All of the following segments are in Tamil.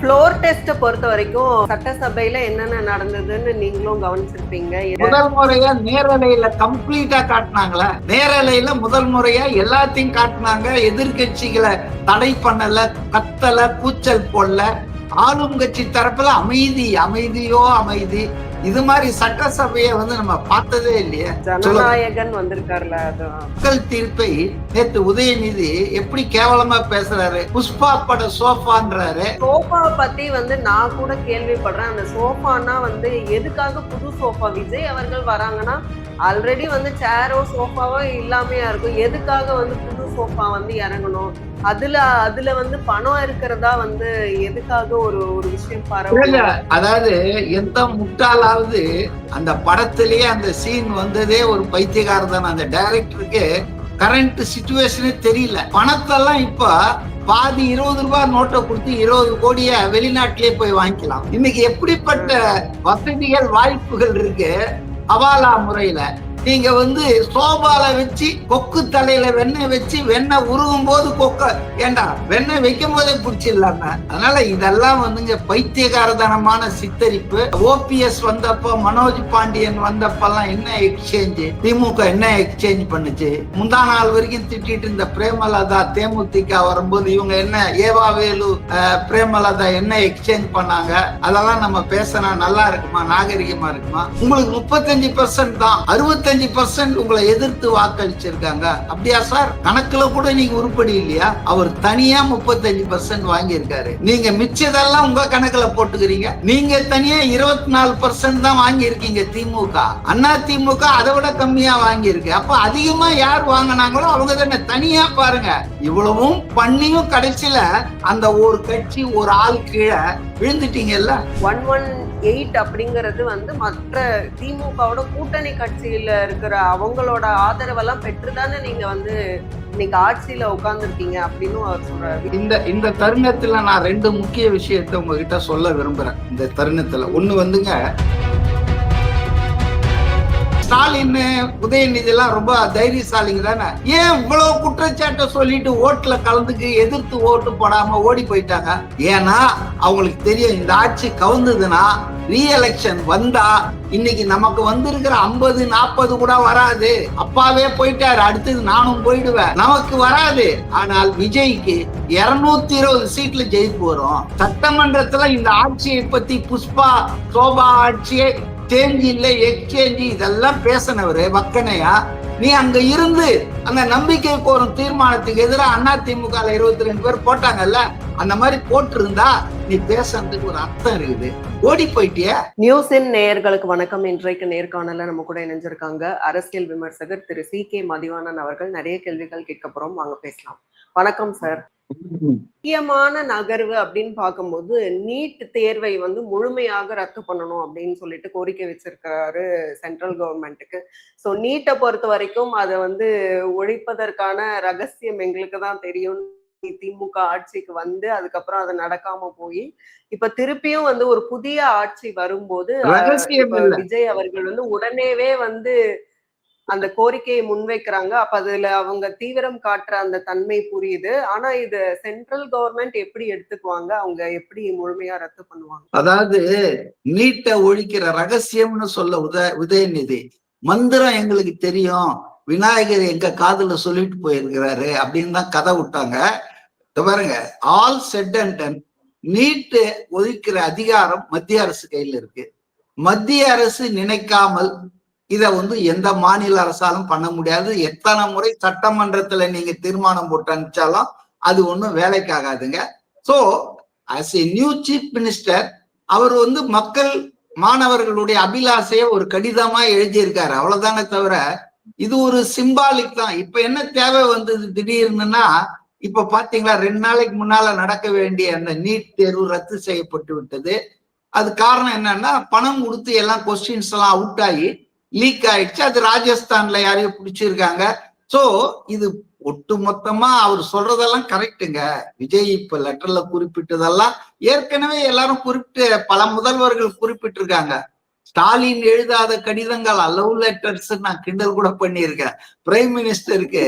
ஃப்ளோர் டெஸ்ட் பொறுத்த வரைக்கும் சட்டசபையில என்னென்ன நடந்ததுன்னு நீங்களும் கவனிச்சிருப்பீங்க. முதல் முறையா நேரலையில கம்ப்ளீட்டா காட்டினாங்களா? நேரலையில முதல் முறையா எல்லாத்தையும் காட்டினாங்க. எதிர்கட்சிகளை தடை பண்ணல, கத்தல, கூச்சல் போடல. ஆளும் கட்சி தரப்புல அமைதியோ அமைதி. இது மாதிரி சட்டசபையை நம்ம பார்த்ததே இல்லையே. ஜனநாயகன் வந்திருக்காருல. மக்கள் தீர்ப்பை நேற்று உதயநிதி எப்படி கேவலமா பேசுறாரு. புஷ்பா பட சோஃபான்றாரு. சோஃபாவை பத்தி நான் கூட கேள்விப்படுறேன். அந்த சோஃபானா எதுக்காக புது சோஃபா? விஜய் அவர்கள் வராங்கன்னா ஆல்ரெடி சேரோ சோஃபாவோ இல்லாமையா இருக்கும். எதுக்காக புது சோஃபா இறங்கணும்? அதுல பணம் இருக்கிறதா எதுக்காக ஒரு விஷயம் பரவாயில்ல. அதாவது எந்த முட்டாளாவது அந்த படத்திலேயே அந்த சீன் வந்ததே ஒரு பைத்தியக்காரதான். அந்த டைரக்டருக்கு கரண்ட் சிச்சுவேஷனே தெரியல. பணத்தெல்லாம் இப்ப பாதி 20 ரூபாய் நோட்டை கொடுத்து 20 கோடிய வெளிநாட்டிலே போய் வாங்கிக்கலாம். இன்னைக்கு எப்படிப்பட்ட வசதிகள் வாய்ப்புகள் இருக்கு. ஹவாலா முறையில நீங்க சோபால வச்சு கொக்கு தலையில வெண்ணெய் வச்சு வெண்ணெய் உருகும் போது ஏண்டா வெண்ணெய் வைக்கும் போதே பிடிச்சிடலாம. அதனால இதெல்லாம் பைத்தியகாரதனமான சித்தரிப்பு. ஓபிஎஸ் வந்தப்ப, மனோஜ் பாண்டியன் வந்தப்பெல்லாம் என்ன எக்ஸ்சேஞ்ச், திமுக என்ன எக்ஸ்சேஞ்ச் பண்ணுச்சு? முந்தா நாள் வரைக்கும் திட்டிட்டு இருந்த பிரேமலதா தேமுதிக வரும்போது இவங்க என்ன ஏவாவேலு பிரேமலதா என்ன எக்ஸ்சேஞ்ச் பண்ணாங்க? அதெல்லாம் நம்ம பேசினா நல்லா இருக்குமா, நாகரிகமா இருக்குமா? உங்களுக்கு 35% தான், 65% உங்களை எதிர்த்து வாக்களிச்சிருக்காங்க. அப்படியா சார்? கணக்குல கூட நீங்க உருப்படி இல்லையா? அவர் தனியா 35% வாங்கியிருக்காரு. நீங்க மிச்சதெல்லாம் உங்க கணக்குல போட்டுக்கிறீங்க. நீங்க தனியா 24% தான் வாங்கியிருக்கீங்க. திமுக, அண்ணா திமுக அதை விட கம்மியா வாங்கியிருக்கு. அப்ப அதிகமா யார் வாங்கினாங்களோ அவங்க தானே. தனியா பாருங்க. இவ்வளவும் பண்ணியும் கடைசியில அந்த ஒரு கட்சி ஒரு ஆள் கீழே விழுந்துட்டீங்கல்ல. 118 அப்படிங்கிறது மற்ற திமுகவோட கூட்டணி கட்சியில இருக்கிற அவங்களோட ஆதரவெல்லாம் பெற்றுதானே நீங்க இன்னைக்கு ஆட்சியில உட்கார்ந்துருக்கீங்க அப்படின்னு அவர் சொல்றாரு. இந்த தருணத்துல நான் 2 முக்கிய விஷயத்தை உங்ககிட்ட சொல்ல விரும்புறேன். இந்த தருணத்துல ஒண்ணு ஸ்டாலின், உதயநிதி எல்லாம் ரொம்ப தைரியசாலிங்க தானே. ஏன் இவ்வளவு குற்றச்சாட்டை சொல்லிட்டு ஓட்டுல கலந்துக்கு எதிர்த்து ஓட்டு போடாம ஓடி போயிட்டாங்க? ஏன்னா அவங்களுக்கு தெரியும் இந்த ஆட்சி கவுந்ததுன்னா ரீஎலெக்ஷன் வந்தா இன்னைக்கு நமக்கு வந்திருக்கிற 50-40 கூட வராது. அப்பாவே போயிட்டாரு, அடுத்தது நானும் போயிடுவேன், நமக்கு வராது. ஆனால் விஜய்க்கு 220 சீட்ல ஜெயிப்பு வரும். சட்டமன்றத்துல இந்த ஆட்சியை பத்தி புஷ்பா சோபா ஆட்சியை சேஞ்ச் இல்ல எக்ஸ்சேஞ்ச் இதெல்லாம் பேசினவரு வக்கனையா. நீ அங்க இருந்து அந்த நம்பிக்கை கோரும் தீர்மானத்துக்கு எதிராக அதிமுக 22 பேர் போட்டாங்கல்ல, அந்த மாதிரி போட்டு இருந்தா நீ பேசுறதுக்கு ஒரு அர்த்தம் இருக்குது. ஓடி போயிட்டிய. நியூஸின் நேயர்களுக்கு வணக்கம். இன்றைக்கு நேர்காணல நம்ம கூட இணைஞ்சிருக்காங்க அரசியல் விமர்சகர் திரு சி.கே. மதிவாணன் அவர்கள். நிறைய கேள்விகள் கேட்க போறோம், வாங்க பேசலாம். வணக்கம் சார். முக்கியமான நகர்வு அப்படின்னு பார்க்கும்போது நீட் தேர்வை முழுமையாக ரத்து பண்ணணும் அப்படின்னு சொல்லிட்டு கோரிக்கை வச்சிருக்காரு சென்ட்ரல் கவர்மெண்ட்டுக்கு. ஸோ நீட்டை பொறுத்த வரைக்கும் அதை ஒழிப்பதற்கான ரகசியம் எங்களுக்கு தான் தெரியும். திமுக ஆட்சிக்கு அதுக்கப்புறம் அது நடக்காம போய் இப்ப திருப்பியும் ஒரு புதிய ஆட்சி வரும்போது விஜய் அவர்கள் உடனேவே அந்த கோரிக்கையை முன்வைக்கிறாங்க. அப்ப அதுல அவங்க தீவிரம் காட்டுற அந்த தன்மை புரியுது. ஆனா இது சென்ட்ரல் கவர்மெண்ட் எப்படி எடுத்துக்குவாங்க? அவங்க எப்படி முழுமையா ரத்து பண்ணுவாங்க? அதாவது நீட்டை ஒழிக்கிற ரகசியம்னு சொல்ல உதயநிதி மந்திரம் எங்களுக்கு தெரியும், விநாயகர் எங்க காதுல சொல்லிட்டு போயிருக்கிறாரு அப்படின்னு தான் கதை விட்டாங்க. பாருங்க, ஆல் செட் அண்ட் டன். நீட்டு ஒழிக்கிற அதிகாரம் மத்திய அரசு கையில இருக்கு. மத்திய அரசு நினைக்காமல் இத எந்த மாநில அரசாலும் பண்ண முடியாது. எத்தனை முறை சட்டமன்றத்துல நீங்க தீர்மானம் போட்டு அனுப்பிச்சாலும் அது ஒண்ணும் வேலைக்காகாதுங்க. So as a new chief minister அவர் மக்கள் மாணவர்களுடைய அபிலாஷைய ஒரு கடிதமா எழுதியிருக்காரு, அவ்வளவுதானே தவிர இது ஒரு சிம்பாலிக் தான். இப்ப என்ன தேவை வந்தது திடீர்னுன்னா, இப்ப பாத்தீங்களா 2 நாளைக்கு முன்னால நடக்க வேண்டிய அந்த நீட் தேர்வு ரத்து செய்யப்பட்டு விட்டது. அது காரணம் என்னன்னா, பணம் கொடுத்து எல்லாம் கொஸ்டின்ஸ் எல்லாம் அவுட் ஆகி லீக் ஆயிடுச்சு. அது ராஜஸ்தான்ல யாரையும் பிடிச்சிருக்காங்க. சோ இது ஒட்டு மொத்தமா அவர் சொல்றதெல்லாம் கரெக்டுங்க. விஜய் இப்ப லெட்டர்ல குறிப்பிட்டதெல்லாம் ஏற்கனவே எல்லாரும் குறிப்பிட்டு பல முதல்வர்கள் குறிப்பிட்டிருக்காங்க. ஸ்டாலின் எழுதாத கடிதங்கள் லவ் லெட்டர்ஸ் நான் கிண்டல் கூட பண்ணியிருக்கேன். பிரைம் மினிஸ்டருக்கு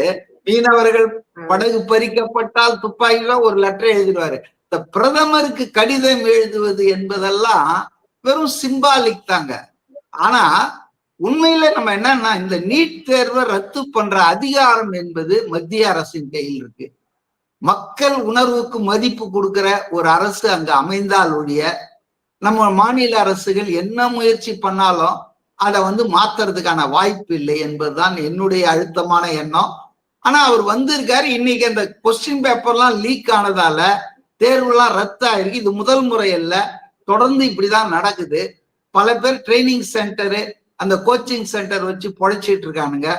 மீனவர்கள் படகு பறிக்கப்பட்டால் துப்பாக்கில ஒரு லெட்டர் எழுதிடுவாரு. இந்த பிரதமருக்கு கடிதம் எழுதுவது என்பதெல்லாம் வெறும் சிம்பாலிக் தாங்க. ஆனா உண்மையில நம்ம என்னன்னா, இந்த நீட் தேர்வை ரத்து பண்ற அதிகாரம் என்பது மத்திய அரசின் கையில் இருக்கு. மக்கள் உணர்வுக்கு மதிப்பு கொடுக்கிற ஒரு அரசு அங்க அமைந்தால் ஒழிய நம்ம மாநில அரசுகள் என்ன முயற்சி பண்ணாலும் அதை மாத்துறதுக்கான வாய்ப்பு இல்லை என்பதுதான் என்னுடைய அழுத்தமான எண்ணம். ஆனா அவர் வந்திருக்காரு. இன்னைக்கு அந்த கொஸ்டின் பேப்பர்லாம் லீக் ஆனதால தேர்வுலாம் ரத்து ஆயிருக்கு. இது முதல் முறை அல்ல, தொடர்ந்து இப்படிதான் நடக்குது. பல பேர் ட்ரைனிங் சென்டரு, அந்த கோச்சிங் சென்டர் வச்சு பொழைச்சிட்டு இருக்கானுங்க.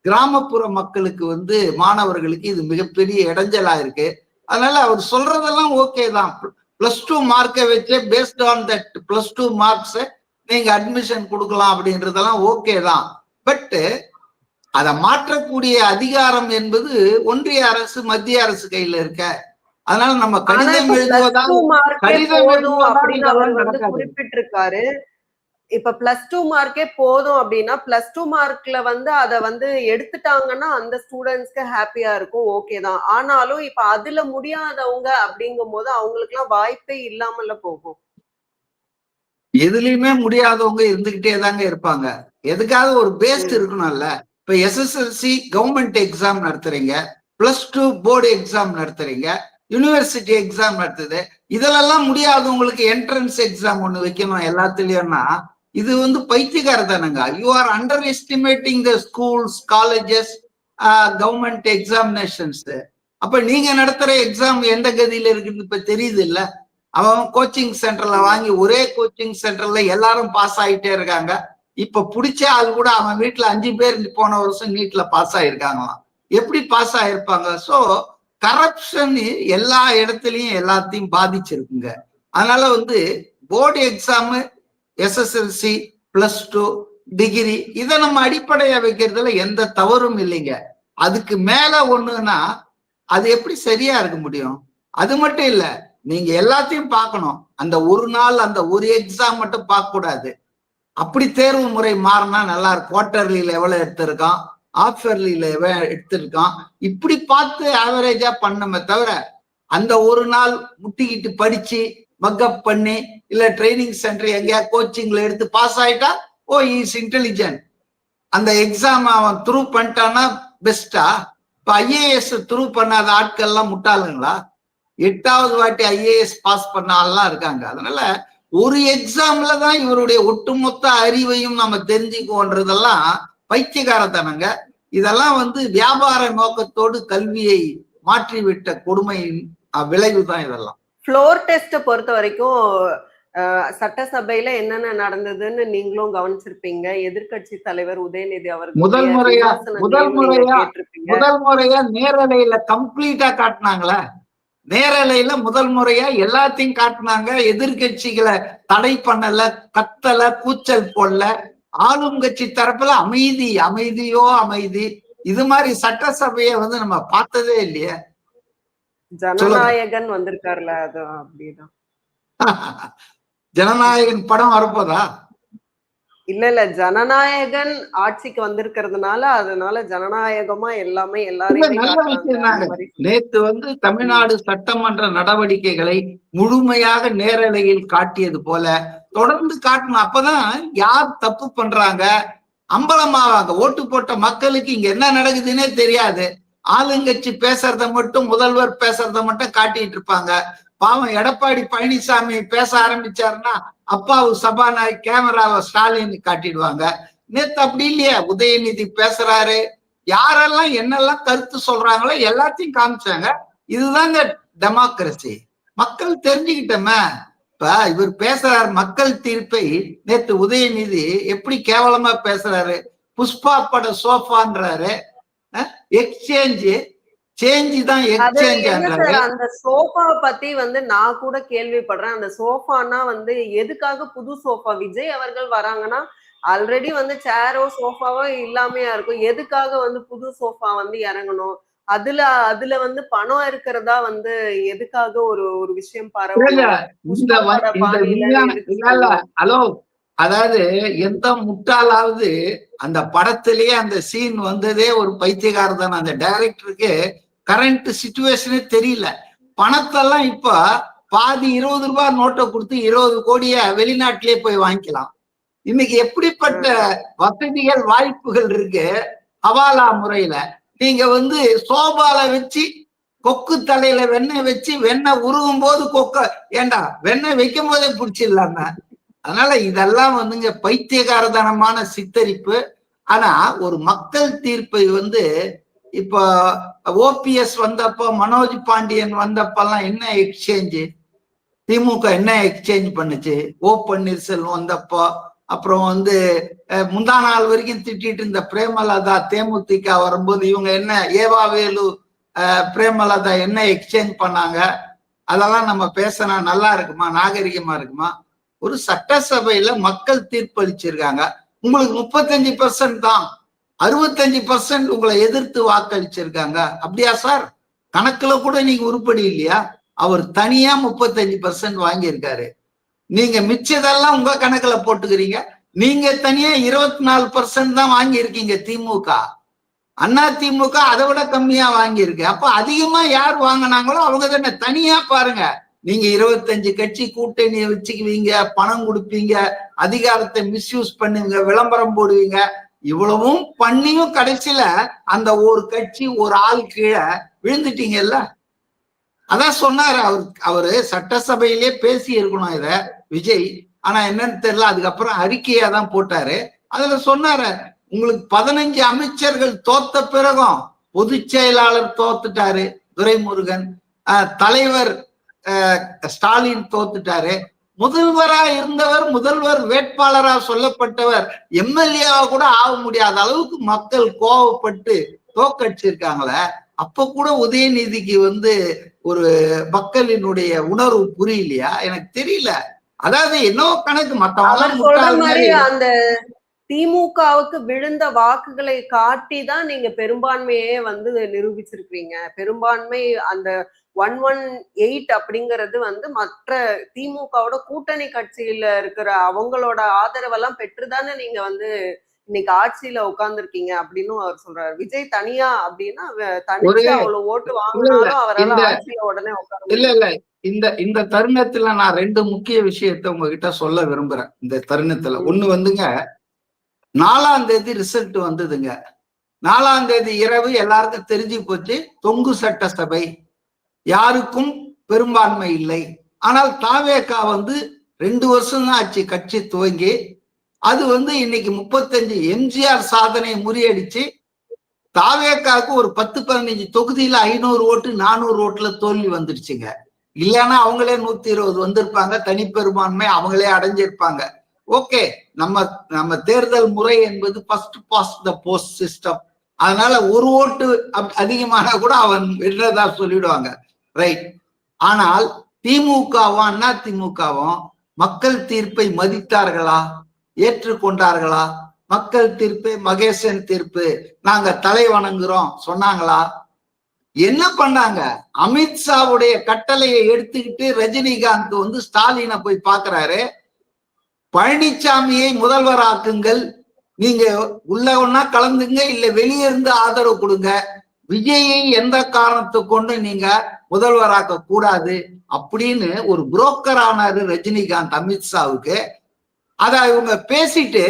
கிராமப்புற மக்களுக்கு மாணவர்களுக்கு இது மிகப்பெரிய இடைஞ்சலா இருக்கு. அதனால அவர் சொல்றதெல்லாம் ஓகே தான். +2 மார்க்கை வச்சு பேஸ்ட் ஆன் தட் +2 மார்க்ஸ் நீங்க அட்மிஷன் கொடுக்கலாம் அப்படின்றதெல்லாம் ஓகே தான். பட் அதை மாற்றக்கூடிய அதிகாரம் என்பது ஒன்றிய அரசு மத்திய அரசு கையில இருக்க. அதனால நம்ம கடிதம் எழுதுவதால் குறிப்பிட்டிருக்காரு. இப்ப +2 மார்க்கே போதும் அப்படின்னா +2 மார்க்ல அதை எடுத்துட்டாங்கன்னா அந்த ஸ்டூடெண்ட்ஸ்க்கு ஹாப்பியா இருக்கும், ஓகே தான். ஆனாலும் இப்ப அதுல முடியாதவங்க அப்படிங்கும் போது அவங்களுக்கு எல்லாம் வாய்ப்பே இல்லாமல போகும். எதுலயுமே முடியாதவங்க இருந்துகிட்டே தாங்க இருப்பாங்க. எதுக்காவது ஒரு பேஸ்ட் இருக்கணும்ல. இப்ப SSLC கவர்மெண்ட் எக்ஸாம் நடத்துறீங்க, +2 போர்டு எக்ஸாம் நடத்துறீங்க, யூனிவர்சிட்டி எக்ஸாம் நடத்துது. இதெல்லாம் முடியாதவங்களுக்கு என்ட்ரன்ஸ் எக்ஸாம் ஒண்ணு வைக்கணும் எல்லாத்துலயும்னா இது பைத்தியக்காரதானங்க. You are underestimating the schools, colleges, government examinations. அப்ப நீங்க நடத்துற எக்ஸாம் எந்த கதியில இருக்குன்னு இப்ப தெரியுது இல்ல. அவன் கோச்சிங் சென்டர்ல வாங்கி ஒரே கோச்சிங் சென்டர்ல எல்லாரும் பாஸ் ஆகிட்டே இருக்காங்க. இப்ப பிடிச்ச ஆள் கூட அவன் வீட்டுல 5 பேர் போன வருஷம் நீட்ல பாஸ் ஆயிருக்காங்களாம். எப்படி பாஸ் ஆயிருப்பாங்க? சோ கரப்ஷன் எல்லா இடத்துலயும் எல்லாத்தையும் பாதிச்சிருக்குங்க. அதனால போர்டு எக்ஸாம், SSLC, +2, டிகிரி இதை நம்ம அடிப்படையா வைக்கிறதுல எந்த தவறும் இல்லைங்க. அதுக்கு மேல ஒண்ணுன்னா அது எப்படி சரியா இருக்க முடியும்? அது மட்டும் இல்ல, நீங்க எல்லாத்தையும் பார்க்கணும். அந்த ஒரு நாள் அந்த ஒரு எக்ஸாம் மட்டும் பார்க்க கூடாது. அப்படி தேர்வு முறை மாறினா நல்லா இருக்கும். குவார்டர்லியில எவ்வளவு எடுத்திருக்கான், ஆஃப் இயர்லியில எவ்வளவு எடுத்திருக்கான், இப்படி பார்த்து ஆவரேஜா பண்ணமே தவிர அந்த ஒரு நாள் முட்டிக்கிட்டு படிச்சு மக்கப் பண்ணி இல்ல ட்ரைனிங் சென்டர் எங்கேயா கோச்சிங்ல எடுத்து பாஸ் ஆயிட்டா ஓ இஸ் இன்டெலிஜென்ட், அந்த எக்ஸாம் அவன் த்ரூ பண்ணிட்டான்னா பெஸ்டா? இப்ப IAS த்ரூ பண்ணாத ஆட்கள் எல்லாம் முட்டாளுங்களா? 8வது வாட்டி IAS பாஸ் பண்ண ஆள்லாம் இருக்காங்க. அதனால ஒரு எக்ஸாம்ல தான் இவருடைய ஒட்டுமொத்த அறிவையும் நம்ம தெரிஞ்சுக்குவோன்றதெல்லாம் பைத்தியகாரத்தனங்க. இதெல்லாம் வியாபார நோக்கத்தோடு கல்வியை மாற்றிவிட்ட கொடுமையின் விளைவு தான் இதெல்லாம். ஃப்ளோர் டெஸ்ட் பொறுத்த வரைக்கும் சட்டசபையில என்னென்ன நடந்ததுன்னு நீங்களும் கவனிச்சிருப்பீங்க. எதிர்கட்சி தலைவர் உதயநிதி அவர்கள் முதல் முறையா நேரலையில கம்ப்ளீட்டா காட்டினாங்களே. நேரலையில முதல் முறையா எல்லாத்தையும் காட்டினாங்க. எதிர்கட்சிகளை தடை பண்ணல, கத்தல, கூச்சல் போடல. ஆளும் கட்சி தரப்புல அமைதி, அமைதியோ அமைதி. இது மாதிரி சட்டசபையை நம்ம பார்த்ததே இல்லையே. ஜனநாயகன் வந்திருக்காருல, அது அப்படிதான். ஜனநாயகன் படம் வரப்போதா? இல்ல ஜனநாயகன் ஆட்சிக்கு வந்திருக்கிறதுனால அதனால ஜனநாயகமா எல்லாமே எல்லாரையும். நேத்து தமிழ்நாடு சட்டமன்ற நடவடிக்கைகளை முழுமையாக நேரலையில் காட்டியது போல தொடர்ந்து காட்டணும். அப்பதான் யார் தப்பு பண்றாங்க அம்பலமாவாங்க. ஓட்டு போட்ட மக்களுக்கு இங்க என்ன நடக்குதுன்னே தெரியாது. ஆளுங்கட்சி பேசுறத மட்டும், முதல்வர் பேசுறத மட்டும் காட்டிட்டு இருப்பாங்க. பாவம் எடப்பாடி பழனிசாமி பேச ஆரம்பிச்சாருன்னா அப்பாவு சபாநாயகர் கேமராவை ஸ்டாலின் காட்டிடுவாங்க. நேத்து அப்படி இல்லையா, உதயநிதி பேசுறாரு, யாரெல்லாம் என்னெல்லாம் கருத்து சொல்றாங்களோ எல்லாத்தையும் காமிச்சாங்க. இதுதாங்க டெமோக்ரசி. மக்கள் தெரிஞ்சுக்கிட்டோமே. இப்ப இவர் பேசுறாரு மக்கள் தீர்ப்பை. நேத்து உதயநிதி எப்படி கேவலமா பேசுறாரு. புஷ்பா பட சோஃபான்றாரு, எக்ஸ்சேஞ்சு சேஞ்ச் தான் எக்ஸ்சேஞ்ச். அந்த சோஃபா பத்தி நான் கூட கேள்விப்படுறேன். அந்த சோஃபானா எதுக்காக புது சோஃபா? விஜய் அவர்கள் வராங்கன்னா ஆல்ரெடி சேரோ சோஃபாவோ இல்லாமையா இருக்கும். எதுக்காக புது சோஃபா இறங்கணும்? அதுல பணம் இருக்கிறதா எதுக்காக ஒரு விஷயம் ஹலோ, அதாவது எந்த முட்டாளாவது அந்த படத்திலேயே அந்த சீன் வந்ததே ஒரு பைத்தியக்காரர் தானே. அந்த டைரக்டருக்கு கரண்ட் சிச்சுவேஷனே தெரியல. பணத்தெல்லாம் இப்ப பாதி 20 ரூபாய் நோட்டை கொடுத்து 20 கோடிய வெளிநாட்டிலே போய் வாங்கிக்கலாம். இன்னைக்கு எப்படிப்பட்ட வசதிகள் வாய்ப்புகள் இருக்கு. ஹவாலா முறையில நீங்க சோபால வச்சு கொக்கு தலையில வெண்ணெய் வச்சு வெண்ணெய் உருகும் போது ஏண்டா வெண்ணெய் வைக்கும் போதே பிடிச்சிடலாம. அதனால இதெல்லாம் பைத்தியகாரதனமான சித்தரிப்பு. ஆனா ஒரு மக்கள் தீர்ப்பை இப்ப ஓபிஎஸ் வந்தப்போ, மனோஜ் பாண்டியன் வந்தப்பெல்லாம் என்ன எக்ஸ்சேஞ்சு, திமுக என்ன எக்ஸ்சேஞ்ச் பண்ணுச்சு? ஓ பன்னீர்செல்வம் வந்தப்போ, அப்புறம் முந்தா நாள் வரைக்கும் திட்டிட்டு இருந்த பிரேமலதா தேமுதிக வரும்போது இவங்க என்ன ஏவாவேலு பிரேமலதா என்ன எக்ஸ்சேஞ்ச் பண்ணாங்க? அதெல்லாம் நம்ம பேசினா நல்லா இருக்குமா? நாகரிகமா இருக்குமா? ஒரு சட்டசபையில மக்கள் தீர்ப்பளிச்சிருக்காங்க. உங்களுக்கு 35% தான், 65% உங்களை எதிர்த்து வாக்களிச்சிருக்காங்க. அப்படியா சார்? கணக்குல கூட நீங்க உருப்படி இல்லையா? அவர் தனியா 35% வாங்கியிருக்காரு. நீங்க மிச்சதெல்லாம் உங்க கணக்குல போட்டுக்கிறீங்க. நீங்க தனியா 24% தான் வாங்கியிருக்கீங்க. திமுக, அண்ணா திமுக அதை விட கம்மியா வாங்கியிருக்கு. அப்ப அதிகமா யார் வாங்கினாங்களோ அவங்க தானே. தனியா பாருங்க, நீங்க 25 கட்சி கூட்டணியை வச்சுக்குவீங்க, பணம் கொடுப்பீங்க, அதிகாரத்தை மிஸ்யூஸ் பண்ணுவீங்க, விளம்பரம் போடுவீங்க. இவ்வளவும் பண்ணியும் கடைசியில அந்த ஒரு கட்சி ஒரு ஆள் கீழே விழுந்துட்டீங்கல்ல. அதான் சொன்னாரு அவரு சட்டசபையிலே பேசி இருக்கணும் இத விஜய். ஆனா என்னன்னு தெரியல, அதுக்கப்புறம் அறிக்கையா தான் போட்டாரு. அதுல சொன்னாரு, உங்களுக்கு 15 அமைச்சர்கள் தோத்த பிறகும் பொதுச் செயலாளர் தோத்துட்டாரு துரைமுருகன், தலைவர் ஸ்டாலின் தோத்துட்டாரு, முதல்வரா இருந்தவர், முதல்வர் வேட்பாளரா சொல்லப்பட்டவர் எம்எல்ஏவா கூட ஆக முடியாத அளவுக்கு மக்கள் கோவப்பட்டு தோக்கடிச்சிருக்காங்களே. அப்ப கூட உதயநிதிக்கு ஒரு மக்களினுடைய உணர்வு புரியலையா? எனக்கு தெரியல. அதாவது என்னோ கணக்கு மத்தவங்க அந்த திமுகவுக்கு விழுந்த வாக்குகளை காட்டி தான் நீங்க பெரும்பான்மையே நிரூபிச்சிருக்கீங்க. பெரும்பான்மை அந்த 118 அப்படிங்கிறது மற்ற திமுகவோட கூட்டணி கட்சியில இருக்கிற அவங்களோட ஆதரவெல்லாம் பெற்றுதானே நீங்க இன்னைக்கு ஆட்சியில உட்கார்ந்துருக்கீங்க அப்படின்னு அவர் சொல்றாரு. விஜய் தனியா அப்படின்னா தனிச்சு அவ்வளவு ஓட்டு வாங்கினாலும் அவரால் ஆட்சியில உடனே உட்கார இல்ல. இந்த தருணத்துல நான் 2 முக்கிய விஷயத்த உங்ககிட்ட சொல்ல விரும்புறேன். இந்த தருணத்துல ஒண்ணு 4ஆம் தேதி ரிசல்ட் வந்ததுங்க. 4ஆம் தேதி இரவு எல்லாருக்கும் தெரிஞ்சு போச்சு, தொங்கு சட்டசபை, யாருக்கும் பெரும்பான்மை இல்லை. ஆனால் தாவேகா 2 வருஷம் தான் ஆச்சு கட்சி துவங்கி. அது இன்னைக்கு 35 எம்ஜிஆர் சாதனை முறியடிச்சு தாவேகாவுக்கு ஒரு 10-15 தொகுதியில 500 ஓட்டு 400 ஓட்டுல தோல்வி வந்துடுச்சுங்க. இல்லைன்னா அவங்களே 120 வந்திருப்பாங்க, தனிப்பெரும்பான்மை அவங்களே அடைஞ்சிருப்பாங்க. ஓகே, நம்ம தேர்தல் முறை என்பது first past the post system. அதனால ஒரு ஓட்டு அதிகமானா கூட அவன் வென்றதா சொல்லிடுவாங்க, ரைட்? ஆனால் திமுகவும் அண்ணா திமுகவும் மக்கள் தீர்ப்பை மதித்தார்களா, ஏற்றுக்கொண்டார்களா? மக்கள் தீர்ப்பு, மகேசன் தீர்ப்பு, நாங்க தலை வணங்குறோம் சொன்னாங்களா? என்ன பண்ணாங்க? அமித்ஷாவுடைய கட்டளையை எடுத்துக்கிட்டு ரஜினிகாந்த் ஸ்டாலினை போய் பாக்குறாரு. பழனிசாமியை முதல்வராக்குங்கள், நீங்க உள்ள ஒன்னா கலந்துங்க, இல்ல வெளியே இருந்து ஆதரவு கொடுங்க, விஜயை எந்த காரணத்தை கொண்டு நீங்க முதல்வராக்க கூடாது அப்படின்னு ஒரு புரோக்கர் ஆனாரு ரஜினிகாந்த் அமித்ஷாவுக்கு. அத இவங்க பேசிட்டு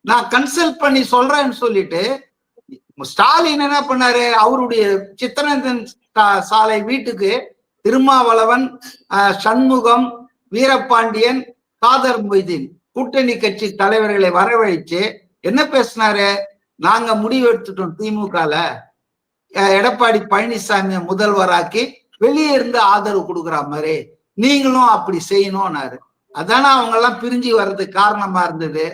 நான் கன்சல்ட் பண்ணி சொல்றேன்னு சொல்லிட்டு ஸ்டாலின் என்ன பண்ணாரு, அவருடைய சித்தரஞ்சன் சாலை வீட்டுக்கு திருமாவளவன், சண்முகம், வீரபாண்டியன், காதர் மொய்தீன் கூட்டணி கட்சி தலைவர்களை வரவழைச்சு என்ன பேசினாரு? நாங்க முடிவு எடுத்துட்டோம், திமுகல எடப்பாடி பழனிசாமியை முதல்வராக்கி வெளியே இருந்து ஆதரவு கொடுக்குற மாதிரி நீங்களும் அப்படி செய்யணும்னாரு. அதானே அவங்க எல்லாம் பிரிஞ்சு வர்றதுக்கு காரணமா இருந்தது.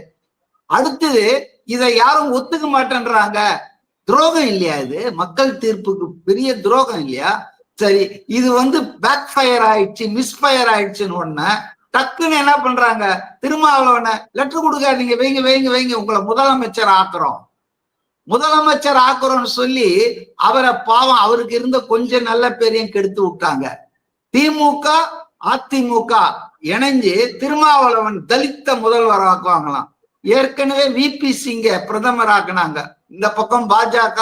அடுத்தது இதை யாரும் ஒத்துக்க மாட்டேன்றாங்க. துரோகம் இல்லையா இது? மக்கள் தீர்ப்புக்கு பெரிய துரோகம் இல்லையா? சரி, இது பேக் ஃபயர் ஆயிடுச்சு, மிஸ்ஃபயர் ஆயிடுச்சுன்னு ஒண்ணு டக்குன்னு என்ன பண்றாங்க, திருமாவளவனை லெட்டர் கொடுக்காதீங்க, வைங்க வைங்க வைங்க, உங்களை முதலமைச்சர் ஆக்குறோம்னு சொல்லி அவரை பாவம் அவருக்கு இருந்த கொஞ்சம் நல்ல பேரையும் கெடுத்து விட்டாங்க. திமுக அதிமுக இணைஞ்சு திருமாவளவன் தலித்த முதல்வர் ஆக்குவாங்களாம். ஏற்கனவே விபி சிங்க பிரதமர் ஆக்குனாங்க. இந்த பக்கம் பாஜக,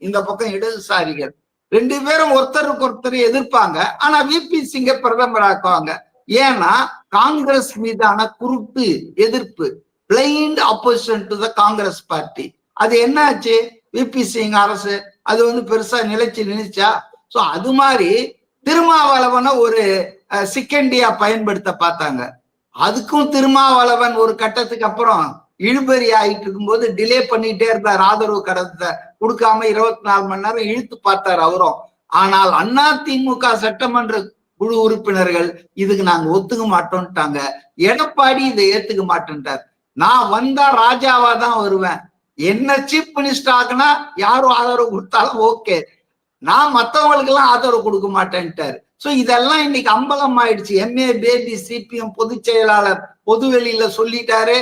இந்த பக்கம் இடதுசாரிகள். 2 பேரும் ஒருத்தருக்கு ஒருத்தர் எதிர்ப்பாங்க. ஆனா விபி சிங்க பிரதமர் ஆக்குவாங்க. ஏன்னா காங்கிரஸ் மீதான குருட்டு எதிர்ப்பு, blind opposition to the Congress party. அது என்ன ஆச்சு? விபி சிங் அரசு அது பெருசா நினைச்சா? சோ அது மாதிரி திருமாவளவனை ஒரு சிக்கண்டியா பயன்படுத்த பார்த்தாங்க. அதுக்கும் திருமாவளவன் ஒரு கட்டத்துக்கு அப்புறம் இழுபறி ஆயிட்டு இருக்கும்போது டிலே பண்ணிட்டே இருந்தார். ஆதரவு கடத்தை கொடுக்காம 24 மணி நேரம் இழுத்து பார்த்தார் அவரும். ஆனால் அதிமுக சட்டமன்ற குழு உறுப்பினர்கள் இதுக்கு நாங்க ஒத்துக்க மாட்டோம்ட்டாங்க. எடப்பாடி இதை ஏத்துக்க மாட்டேன்ட்டார். நான் வந்தா ராஜாவா தான் வருவேன், என்ன சீஃப் மினிஸ்டர் ஆகுனா யாரும் ஆதரவு கொடுத்தாலும் ஓகே, நான் மத்தவங்களுக்கு எல்லாம் ஆதரவு கொடுக்க மாட்டேன்ட்டாரு. சோ இதெல்லாம் இன்னைக்கு அம்பலம் ஆயிடுச்சு. எம்ஏ பேபி சிபிஎம் பொதுச் செயலாளர் பொதுவெளியில சொல்லிட்டாரு.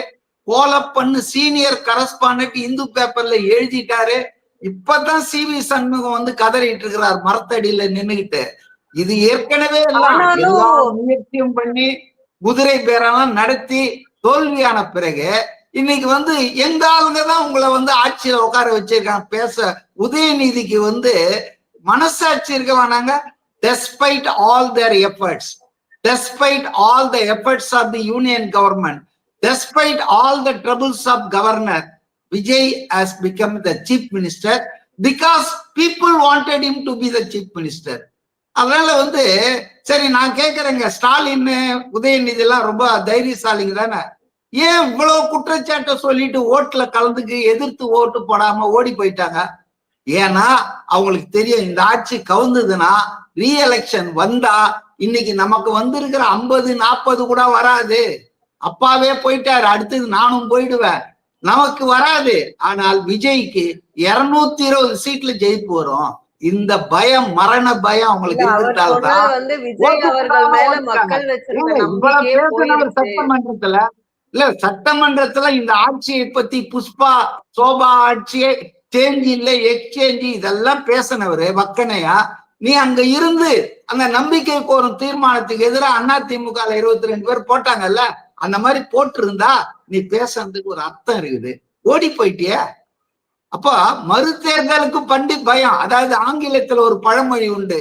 கோலப்பண்ணு சீனியர் கரஸ்பாண்டன்ட் இந்து பேப்பர்ல எழுதிட்டாரு. இப்பதான் சிவி சண்முகம் கதறிட்டு இருக்கிறார் மரத்தடியில நின்னுகிட்டு. இது ஏற்கனவே எல்லா முயற்சியும் பண்ணி குதிரை பேரெல்லாம் நடத்தி தோல்வியான பிறகு இன்னைக்கு எங்க ஆளுங்கதான் உங்களை ஆட்சியில உட்கார வச்சிருக்காங்க. பேச உதயநிதிக்கு மனசாட்சி இருக்க வேணாங்க. despite all their efforts, despite all the efforts of the union government, despite all the troubles of governor, Vijay has become the chief minister because people wanted him to be the chief minister. அதனால சரி நான் கேக்குறேங்க, ஸ்டாலின் உதயநிதி எல்லாம் ரொம்ப தைரியசாலிங்க தானே? ஏன் இவ்வளவு குற்றச்சாட்டை சொல்லிட்டு ஓட்டுல கலந்துக்கு எதிர்த்து ஓட்டு போடாம ஓடி போயிட்டாங்க? ஏன்னா அவங்களுக்கு தெரியும் இந்த ஆட்சி கவுந்ததுன்னா ரீஎலெக்ஷன் வந்தா இன்னைக்கு நமக்கு வந்திருக்கிற 50-40 கூட வராது. அப்பாவே போயிட்டாரு, அடுத்தது நானும் போயிடுவேன், நமக்கு வராது. ஆனால் விஜய்க்கு 220 சீட்ல ஜெயிப்பு வரும். இந்த பயம், மரண பயம் அவங்களுக்கு சட்டமன்றத்துல சட்டமன்றத்துல இந்த ஆட்சியை பத்தி புஷ்பா சோபா ஆட்சியை சேஞ்ச் இல்ல எக்ஸ்சேஞ்ச் இதெல்லாம் பேசினவரு வக்கனையா. நீ அங்க இருந்து அந்த நம்பிக்கை கோரும் தீர்மானத்துக்கு எதிராக அதிமுக 22 பேர் போட்டாங்கல்ல, அந்த மாதிரி போட்டு இருந்தா நீ பேசுறதுக்கு ஒரு அர்த்தம் இருக்குது. ஓடி போயிட்டிய. அப்ப மறு தேர்தலுக்கு பண்டி பயம். அதாவது ஆங்கிலத்துல ஒரு பழமொழி உண்டு,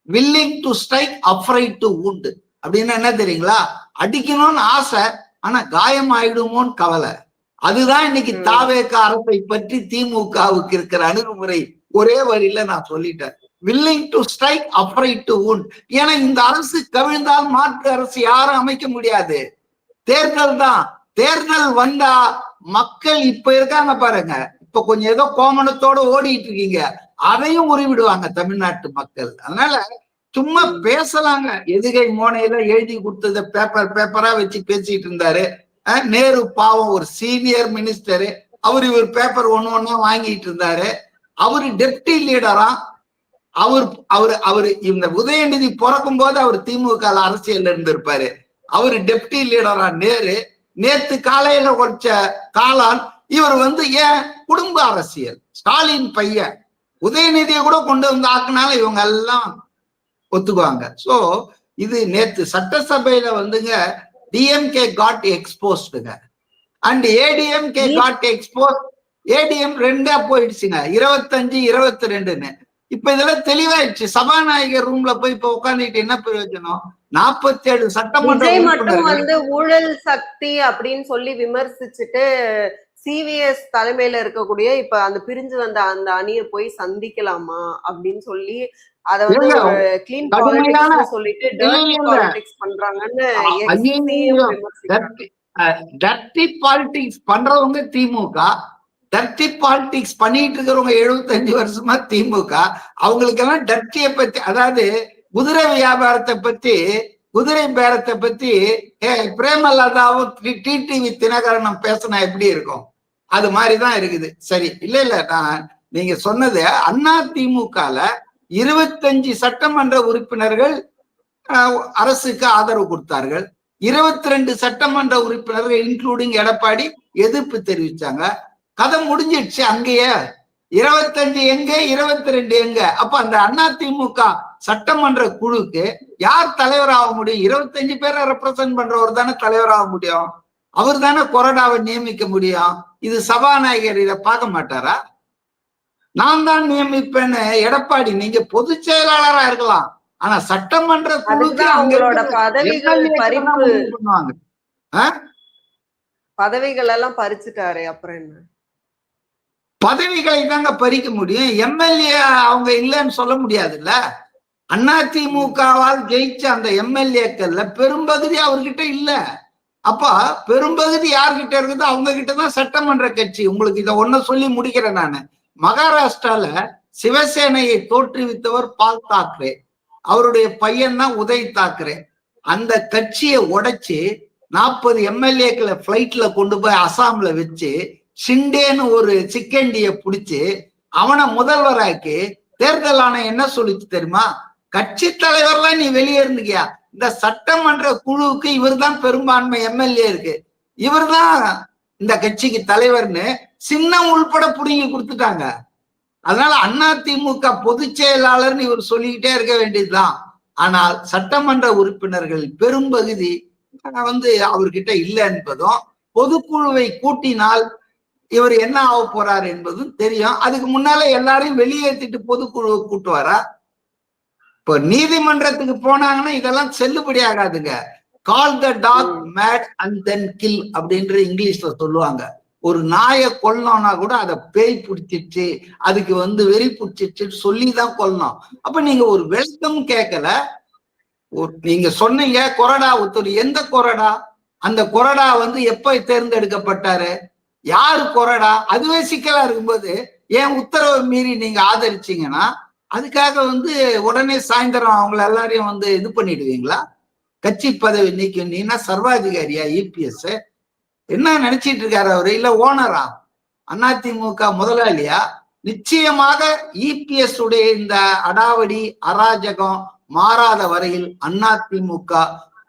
willing to strike afraid to wound அப்படின்னு. என்ன தெரியுங்களா? அடிக்கணும்னு ஆசை, ஆனா காயம் ஆயிடுமோன்னு கவலை. அதுதான் இன்னைக்கு தாவேக அரசை பற்றி திமுகவுக்கு இருக்கிற அணுகுமுறை. ஒரே வரியில நான் சொல்லிட்டேன், willing to strike afraid to wound. ஏன்னா இந்த அரசு கவிழ்ந்தால் மாற்று அரசு யாரும் அமைக்க முடியாது. தேர்தல் தான். தேர்தல் வந்தா மக்கள் இப்ப இருக்காங்க பாருங்க, இப்ப கொஞ்சம் ஏதோ கோமணத்தோட ஓடிட்டு இருக்கீங்க, அதையும் உருவிடுவாங்க தமிழ்நாட்டு மக்கள். அதனால சும்மா பேசலாங்க. எதுகை மோனையில எழுதி கொடுத்தத பேப்பரா வச்சு பேசிட்டு இருந்தாரு. நேரு பாவம் ஒரு சீனியர் மினிஸ்டரு, அவரு இவர் பேப்பர் ஒண்ணா வாங்கிட்டு இருந்தாரு. அவரு டெப்டி லீடரா. அவரு இந்த உதயநிதி பிறக்கும் போது அவர் திமுக அரசியல் இருந்திருப்பாரு. அவரு டெப்டி லீடரா நேரு. நேத்து காலையில குறைச்ச காலான் இவர் ஏன் குடும்ப அரசியல். ஸ்டாலின் பையன் உதயநிதியை கூட கொண்டு ஆக்குனால இவங்க எல்லாம் ஒத்துக்குவாங்க. சோ இது நேத்து சட்டசபையில டிஎம்கே காட் எக்ஸ்போஸ்டுங்க and ADMK got exposed. ADM 2ஆ போயிடுச்சுங்க, 25-22ன்னு. இப்ப இதெல்லாம் தெளிவாயிடுச்சு. சபாநாயகர் ரூம்ல போய் இப்ப உட்காந்துட்டு என்ன பிரயோஜனம்? 47 சட்டமன்றம் மட்டும் ஊழல் சக்தி அப்படின்னு சொல்லி விமர்சிச்சுட்டு சிவிஎஸ் தலைமையில இருக்கக்கூடிய இப்ப அந்த பிரிஞ்சு வந்த அந்த அணியை போய் சந்திக்கலாமா அப்படின்னு சொல்லி அத கிளீன் பாலிடிக்ஸ் சொல்லிட்டு டர்ட்டி பாலிடிக்ஸ் பண்றாங்கன்னு டர்ட்டி பாலிடிக்ஸ் பண்றவங்க திமுக, டர்ட்டி பாலிடிக்ஸ் பண்ணிட்டு இருக்கிறவங்க 75 வருஷமா திமுக. அவங்களுக்கு எல்லாம் டர்ட்டியை பத்தி, அதாவது குதிரை வியாபாரத்தை பத்தி, குதிரை பேரத்தை பத்தி பிரேமலதாவும் டிடிவி தினகரனும் பேசினா எப்படி இருக்கும்? அது மாதிரிதான் இருக்குது. சரி, இல்ல நான் நீங்க சொன்னது அதிமுகல 25 சட்டமன்ற உறுப்பினர்கள் அரசுக்கு ஆதரவு கொடுத்தார்கள். 22 சட்டமன்ற உறுப்பினர்கள் இன்க்ளூடிங் எடப்பாடி எதிர்ப்பு தெரிவிச்சாங்க. கதை முடிஞ்சிடுச்சு அங்கேயே. 25 எங்க, 22 எங்க? அப்ப அந்த அதிமுக சட்டமன்ற குழுக்கு யார் தலைவர் ஆக முடியும்? 25 பேரை ரெப்ரசன்ட் பண்றவர் தானே தலைவர் ஆக முடியும். அவர் தானே கொறடாவை நியமிக்க முடியும். இது சபாநாயகர் இதை பார்க்க மாட்டாரா? நான் தான் நியமிப்பேன்னு எடப்பாடி, நீங்க பொதுச் செயலாளரா இருக்கலாம், ஆனா சட்டமன்ற குழுக்கு அதுக்குதான் அங்க அவங்களோட இருக்கிற பதவிகள் MLA க்கள் தான் பறிப்பு முடிவு பண்ணுவாங்க. பதவிகள் எல்லாம் பறிச்சுட்டாரு. அப்புறம் என்ன? பதவிகளை தாங்க பறிக்க முடியும். MLA அவங்க இல்லைன்னு சொல்ல முடியாதுல்ல. அதிமுகவால் ஜெயிச்ச அந்த MLA-க்கள்ல பெரும்பகுதி அவர்கிட்ட இல்ல. அப்ப பெரும்பகுதி யார்கிட்ட இருக்குது? அவங்க கிட்டதான் சட்டமன்ற கட்சி. உங்களுக்கு இத ஒண்ணு சொல்லி முடிக்கிறேன் நானு. மகாராஷ்டிரால சிவசேனையை தோற்றுவித்தவர் பால் தாக்கரே, அவருடைய பையன் தான் உதய் தாக்கரே. அந்த கட்சியை உடைச்சு 40 MLA-க்களை பிளைட்ல கொண்டு போய் அசாம்ல வச்சு ஷிண்டேன்னு ஒரு சிக்கண்டிய புடிச்சு அவனை முதல்வராக்கி தேர்தல் ஆணையம் என்ன சொல்லிச்சு தெரியுமா? கட்சி தலைவர்லாம் நீ வெளியே இருந்துக்கியா, இந்த சட்டமன்ற குழுவுக்கு இவர் தான் பெரும்பான்மை MLA இருக்கு, இவர் தான் இந்த கட்சிக்கு தலைவர்னு சின்னம் உள்பட புடுங்கி கொடுத்துட்டாங்க. அதனால அதிமுக பொதுச் செயலாளர்னு இவர் சொல்லிக்கிட்டே இருக்க வேண்டியதுதான். ஆனால் சட்டமன்ற உறுப்பினர்கள் பெரும்பகுதி அவர்கிட்ட இல்லை என்பதும், பொதுக்குழுவை கூட்டினால் இவர் என்ன ஆக போறார் என்பதும் தெரியும். அதுக்கு முன்னால எல்லாரையும் வெளியேற்றிட்டு பொதுக்குழுவை கூட்டுவாரா? இப்ப நீதிமன்றத்துக்கு போனாங்கன்னா இதெல்லாம் செல்லுபடி ஆகாதுங்க. Call the dog mad and then kill அப்படின்ற இங்கிலீஷ்ல சொல்லுவாங்க. ஒரு நாயை கொல்லணும்னா கூட அதை பேய் பிடிச்சிச்சு, அதுக்கு வெறி பிடிச்சிச்சு சொல்லிதான் கொல்லணும். அப்ப நீங்க ஒரு விளக்கம் கேட்கல. நீங்க சொன்னீங்க கொறடா உத்தரவு. எந்த கொறடா? அந்த கொறடா எப்ப தேர்ந்தெடுக்கப்பட்டாரு? யாரு கொறடா? அதுவே சிக்கலா இருக்கும்போது ஏன் உத்தரவை மீறி நீங்க ஆதரிச்சீங்கன்னா அதுக்காக உடனே சாயந்தரம் அவங்கள எல்லாரையும் இது பண்ணிடுவீங்களா? கட்சி பதவி நீக்கும். நீனா சர்வாதிகாரியா? EPS என்ன நினைச்சிட்டு இருக்காரு அவரு? இல்ல ஓனரா? அதிமுக முதலாளியா? நிச்சயமாக EPS உடைய இந்த அடாவடி அராஜகம் மாறாத வரையில் அதிமுக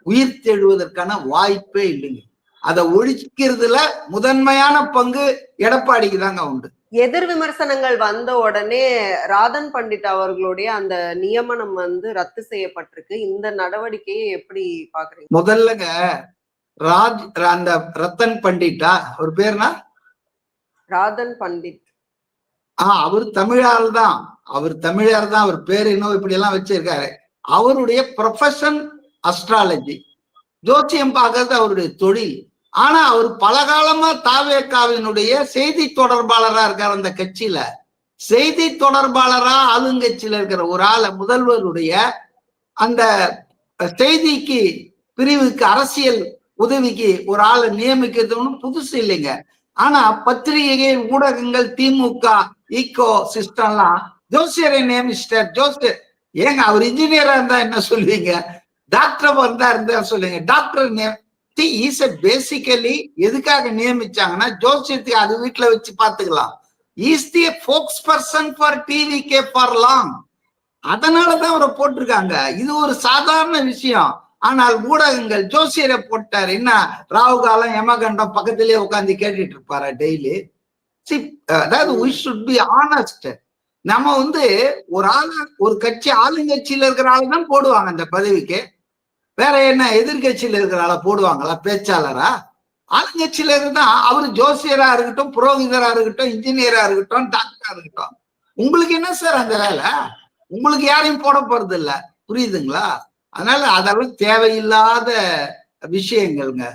உயிர் தெழுவதற்கான வாய்ப்பே இல்லைங்க. அதை ஒழிக்கிறதுல முதன்மையான பங்கு எடப்பாடிக்கு தாங்க உண்டு. எதிர் விமர்சனங்கள் வந்த உடனே ராதன் பண்டிட் அவர்களுடைய அந்த நியமனம் ரத்து செய்யப்பட்டிருக்கு. இந்த நடவடிக்கையை எப்படி பாக்குறீங்க? முதல்லங்க அந்த ரத்தன் பண்டிட்டா அவர் பேர்னா? ராதன் பண்டிட். அவர் தமிழால் தான். அவர் பேரு இன்னும் இப்படி எல்லாம் வச்சிருக்காரு. அவருடைய ப்ரொஃபஷன் அஸ்ட்ராலஜி, ஜோசியம் பார்க்கறது அவருடைய தொழில். ஆனா அவர் பலகாலமா தாவேகாவினுடைய செய்தி தொடர்பாளரா இருக்கார். அந்த கட்சியில செய்தி தொடர்பாளரா ஆளுங்கட்சியில இருக்கிற ஒரு ஆளை முதல்வருடைய அந்த செய்திக்கு பிரிவுக்கு அரசியல் உதவிக்கு ஒரு ஆளை நியமிக்கிறது ஒன்றும் புதுசு இல்லைங்க. ஆனா பத்திரிகை ஊடகங்கள் திமுக ஈகோ சிஸ்டம்லாம் ஜோசியரை நியமிச்சிட்டார். ஜோசியர் ஏங்க அவர் இன்ஜினியரா இருந்தா என்ன சொல்லுவீங்க? டாக்டர் இருந்தா சொல்லுங்க. டாக்டர் பேசிக்கலி எதுக்காக நியமிச்சாங்கன்னா ஜோசியத்துக்கு அது வீட்டுல வச்சு பாத்துக்கலாம். Is the spokes person for TVK for long. அதனாலதான் அவரை போட்டிருக்காங்க. இது ஒரு சாதாரண விஷயம். ஆனால் ஊடகங்கள் ஜோசியரை போட்டாரு. என்ன ராகு காலம் யமகண்டம் பக்கத்திலேயே உட்காந்து கேட்டுட்டு இருப்பாரு டெய்லி. அதாவது we should be honest. நம்ம ஒரு ஆள் ஒரு கட்சி ஆளுங்கட்சியில இருக்கிற ஆளு தான் போடுவாங்க அந்த பதவிக்கு. வேற என்ன எதிர்கட்சியில இருக்கிற ஆளை போடுவாங்களா பேச்சாளரா? ஆளுங்கட்சியில இருந்தா அவரு ஜோசியரா இருக்கட்டும், புரோகிதரா இருக்கட்டும், இன்ஜினியரா இருக்கட்டும், டாக்டரா இருக்கட்டும். உங்களுக்கு என்ன சார் அந்த வேலை? உங்களுக்கு யாரையும் போட போறது இல்ல. புரியுதுங்களா? அதனால அதெல்லாம் தேவையில்லாத விஷயங்கள்ங்க.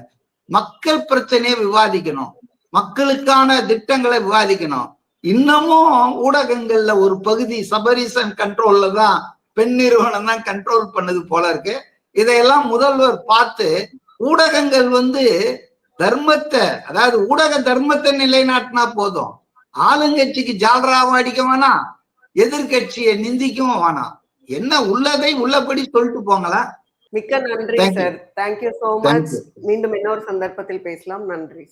மக்கள் பிரச்சனையை விவாதிக்கணும், மக்களுக்கான திட்டங்களை விவாதிக்கணும். இன்னமும் ஊடகங்கள்ல ஒரு பகுதி சபரிசன் கண்ட்ரோல்ல தான், பெண் நிறுவனம் தான் கண்ட்ரோல் பண்ணது போல இருக்கு. இதையெல்லாம் முதல்வர் பார்த்து ஊடகங்கள் தர்மத்தை, அதாவது ஊடக தர்மத்தை நிலைநாட்டினா போதும். ஆளுங்கட்சிக்கு ஜால்ராவும் அடிக்க வேணாம், எதிர்கட்சியை நிந்திக்கவும் வேணாம். என்ன உள்ளதை உள்ளபடி சொல்லிட்டு போங்களா. மிக்க நன்றி சார். Thank you so much. மீண்டும் இன்னொரு சந்தர்ப்பத்தில் பேசலாம். நன்றி.